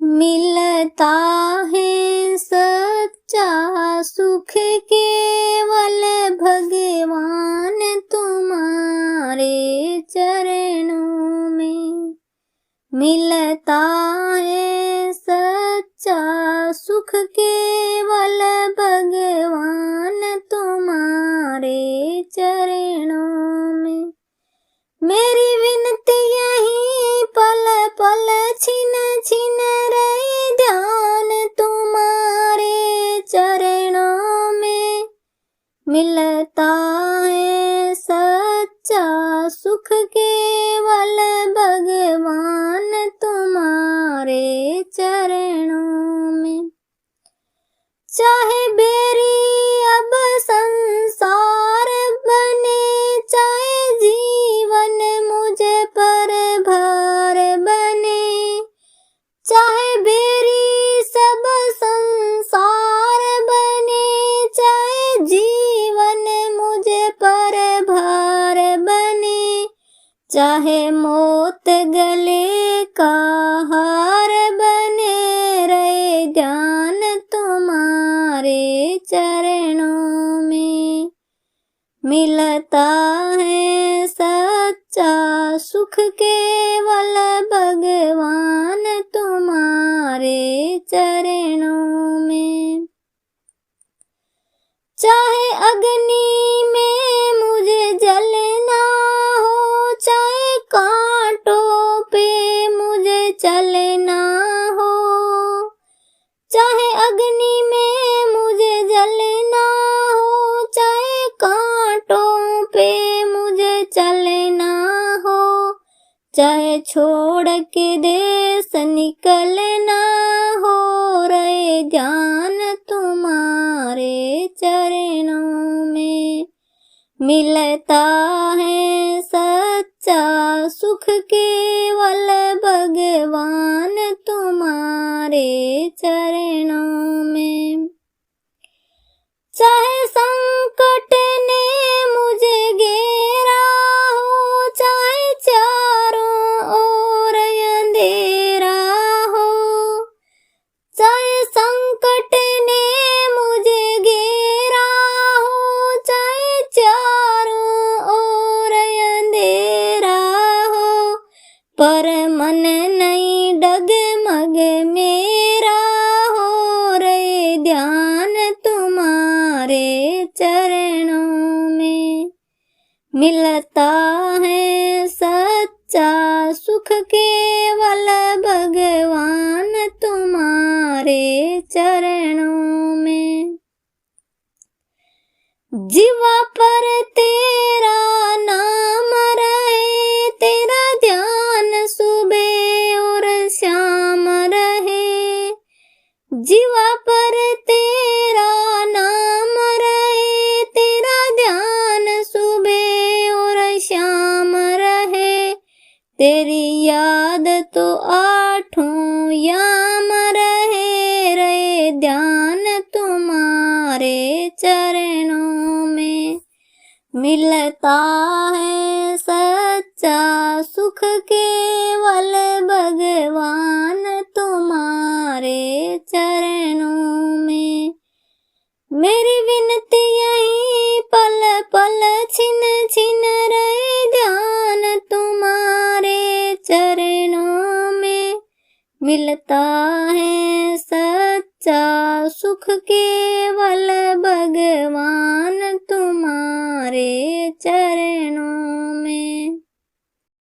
मिलता है सच्चा सुख केवल भगवान तुम्हारे चरणों में। मिलता है सच्चा सुख केवल भगवान तुम्हारे चरणों में। मेरी विनती यही पल पल छिन छिन रहे ध्यान तुम्हारे चरणों में। मिलता है सच्चा सुख केवल भगवान तुम्हारे चरणों में। चाहे बेरी अब संसार बने, चाहे जीवन मुझे पर भार बने, चाहे बेरी सब संसार बने, चाहे जीवन मुझे पर भार बने, चाहे मौत गले का हार बने, रहे ध्यान तुम्हारे चरणों में। मिलता है सच्चा सुख केवल भगवान तुम्हारे चरणों में। चाहे अग्नि में मुझे जलना हो, चाहे कांटों पे मुझे चलना हो, चाहे अग्नि में मुझे जलना हो, चाहे कांटों पे मुझे चलना हो, चाहे छोड़ के देश निकलना हो, रहे ध्यान तुम्हारे चरणों में। मिलता है सच्चा सुख केवल भगवान तुम्हारे चरणों में। चाहे संकट ने मुझे घेरा हो, चाहे चारों ओर अंधेरा हो, चाहे संकट ने मुझे घेरा हो, चाहे चारों ओर अंधेरा हो, पर मन नहीं डगमग मेरा हो, रे ध्यान तुम्हारे चरणों में। मिलता है सच्चा सुख केवल भगवान तुम्हारे चरणों में। जीवा पर तेरा नाम रहे, तेरा ध्यान सुबह और शाम रहे। जीवा पर तेरा नाम रहे, तेरा ध्यान सुबह और शाम रहे। तेरी याद तो आठों याम रहे, रहे ध्यान तुम्हारे चरणों में। मिलता है सच्चा सुख केवल भगवान तुम्हारे चरणों में। मेरी विनती यही पल पल छिन छिन रहे ध्यान तुम्हारे चरणों में। मिलता है सच्चा सुख केवल भगवान तुम्हारे चरणों